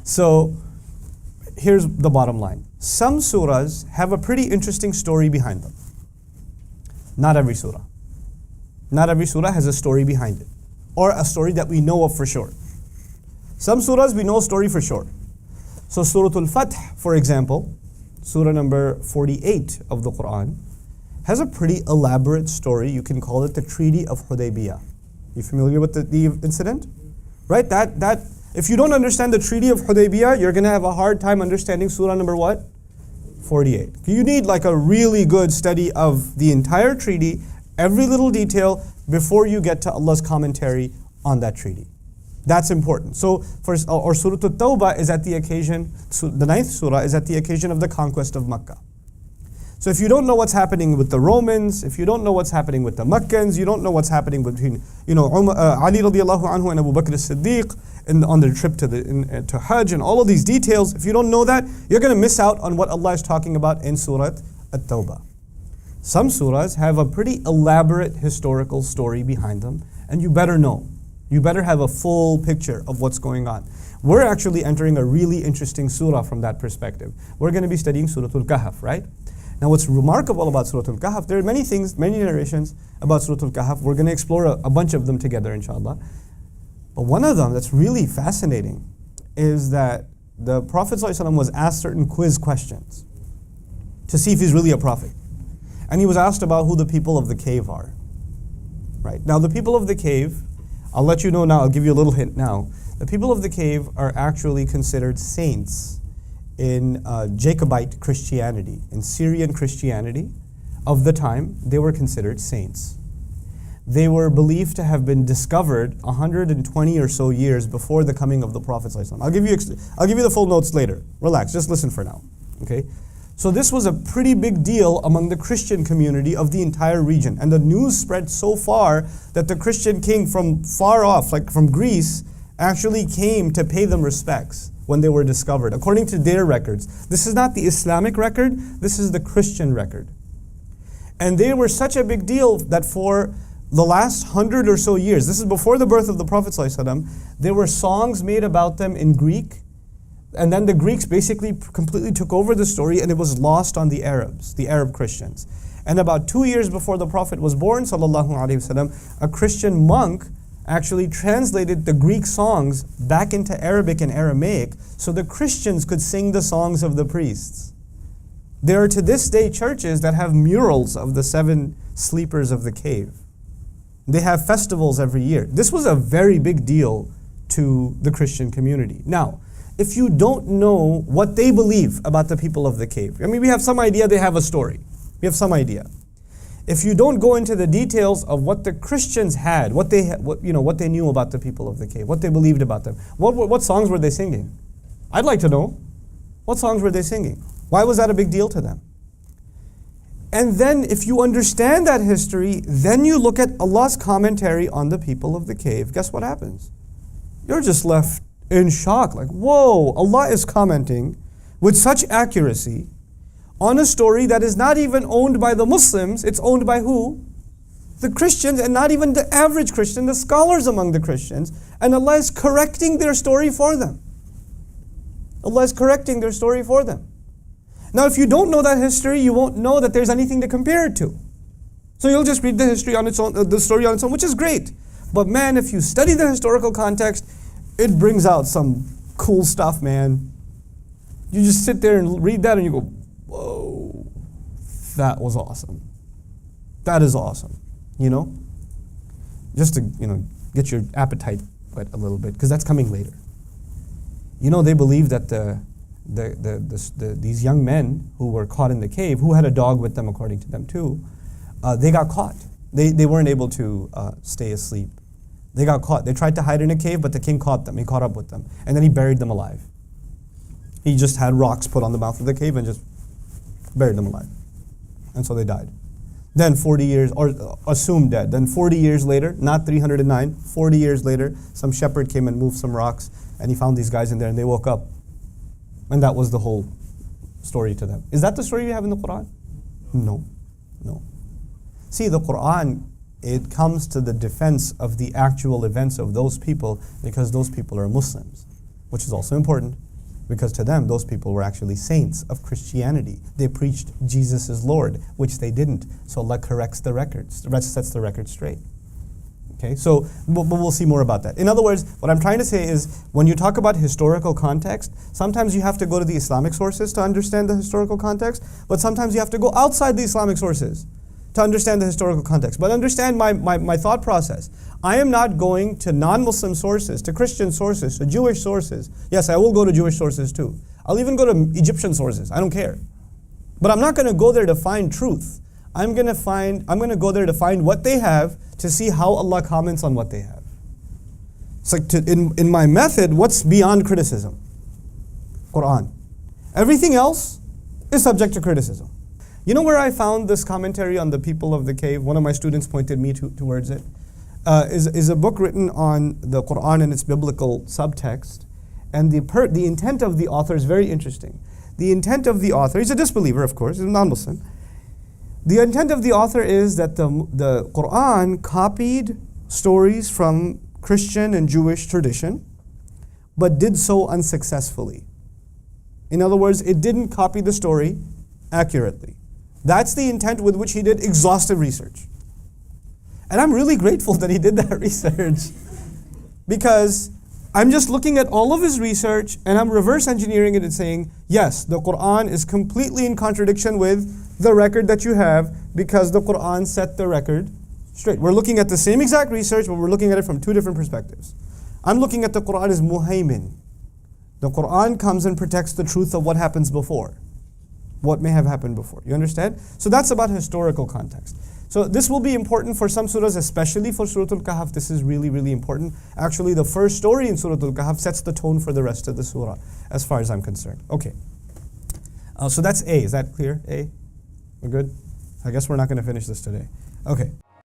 So here's the bottom line. Some surahs have a pretty interesting story behind them. Not every surah. Not every surah has a story behind it, or a story that we know of for sure. Some surahs we know a story for sure. So Surah Al-Fath, for example, surah number 48 of the Quran, has a pretty elaborate story. You can call it the Treaty of Hudaybiyah. You familiar with the incident? Right? That if you don't understand the Treaty of Hudaybiyah, you're going to have a hard time understanding surah number what? 48. You need like a really good study of the entire treaty, every little detail, before you get to Allah's commentary on that treaty. That's important. So, or Surah At-Tawbah is at the occasion, the 9th surah is at the occasion of the conquest of Makkah. So if you don't know what's happening with the Romans, if you don't know what's happening with the Meccans, you don't know what's happening between, Ali radiallahu anhu and Abu Bakr as-Siddiq on their trip to Hajj and all of these details, if you don't know that, you're going to miss out on what Allah is talking about in Surah At-Tawbah. Some surahs have a pretty elaborate historical story behind them, and you better know. You better have a full picture of what's going on. We're actually entering a really interesting surah from that perspective. We're going to be studying Surah Al-Kahf, right? Now what's remarkable about Surah Al-Kahf, there are many things, many narrations about Surah Al-Kahf. We're going to explore a bunch of them together, inshallah. But one of them that's really fascinating is that the Prophet ﷺ was asked certain quiz questions to see if he's really a prophet. And he was asked about who the people of the cave are. Right? Now the people of the cave, I'll let you know now, I'll give you a little hint now. The people of the cave are actually considered saints in Jacobite Christianity, in Syrian Christianity of the time. They were considered saints. They were believed to have been discovered 120 or so years before the coming of the Prophet ﷺ. I'll give you the full notes later. Relax, just listen for now. Okay? So this was a pretty big deal among the Christian community of the entire region. And the news spread so far that the Christian king from far off, like from Greece, actually came to pay them respects when they were discovered, according to their records. This is not the Islamic record, this is the Christian record. And they were such a big deal that for the last 100 or so years, this is before the birth of the Prophet ﷺ, there were songs made about them in Greek, and then the Greeks basically completely took over the story and it was lost on the Arabs, the Arab Christians. And about 2 years before the Prophet was born, sallallahu alaihi wasallam, a Christian monk actually translated the Greek songs back into Arabic and Aramaic so the Christians could sing the songs of the priests. There are to this day churches that have murals of the 7 sleepers of the cave. They have festivals every year. This was a very big deal to the Christian community. Now, if you don't know what they believe about the people of the cave, I mean, we have some idea they have a story. We have some idea. If you don't go into the details of what the Christians had, what they knew about the people of the cave, what they believed about them, what songs were they singing? I'd like to know. What songs were they singing? Why was that a big deal to them? And then if you understand that history, then you look at Allah's commentary on the people of the cave. Guess what happens? You're just left in shock, like, whoa, Allah is commenting with such accuracy on a story that is not even owned by the Muslims. It's owned by who? The Christians, and not even the average Christian, the scholars among the Christians. And Allah is correcting their story for them. Allah is correcting their story for them. Now, if you don't know that history, you won't know that there's anything to compare it to. So you'll just read the history on its own, the story on its own, which is great. But man, if you study the historical context, it brings out some cool stuff, man. You just sit there and read that and you go, whoa, that was awesome. That is awesome, Just to, get your appetite whet a little bit, because that's coming later. They believe that these young men who were caught in the cave, who had a dog with them according to them too, they got caught. They weren't able to stay asleep. They got caught. They tried to hide in a cave, but the king caught them. He caught up with them. And then he buried them alive. He just had rocks put on the mouth of the cave and just buried them alive. And so they died. Then 40 years, or assumed dead. Then 40 years later, not 309, 40 years later, some shepherd came and moved some rocks, and he found these guys in there, and they woke up. And that was the whole story to them. Is that the story you have in the Quran? No. See, the Quran, it comes to the defense of the actual events of those people because those people are Muslims, which is also important. Because to them, those people were actually saints of Christianity. They preached Jesus is Lord, which they didn't. So Allah corrects the records, sets the record straight. Okay, so we'll see more about that. In other words, what I'm trying to say is, when you talk about historical context, sometimes you have to go to the Islamic sources to understand the historical context, but sometimes you have to go outside the Islamic sources to understand the historical context. But understand my thought process. I am not going to non-Muslim sources, to Christian sources, to Jewish sources. Yes, I will go to Jewish sources too. I'll even go to Egyptian sources. I don't care. But I'm not going to go there to find truth. I'm going to go there to find what they have, to see how Allah comments on what they have. It's like in my method, what's beyond criticism? Quran. Everything else is subject to criticism. You know where I found this commentary on the people of the cave? One of my students pointed me towards it. Is a book written on the Quran and its biblical subtext. And the intent of the author is very interesting. The intent of the author, he's a disbeliever, of course, he's a non-Muslim. The intent of the author is that the Quran copied stories from Christian and Jewish tradition, but did so unsuccessfully. In other words, it didn't copy the story accurately. That's the intent with which he did exhaustive research. And I'm really grateful that he did that research, because I'm just looking at all of his research and I'm reverse engineering it and saying, yes, the Quran is completely in contradiction with the record that you have, because the Quran set the record straight. We're looking at the same exact research, but we're looking at it from two different perspectives. I'm looking at the Quran as muhaymin. The Quran comes and protects the truth of what happens before, what may have happened before. You understand? So that's about historical context. So this will be important for some surahs, especially for Surah Al-Kahf. This is really, really important. Actually, the first story in Surah Al-Kahf sets the tone for the rest of the surah, as far as I'm concerned. Okay. So that's A. Is that clear? A? We're good? I guess we're not going to finish this today. Okay.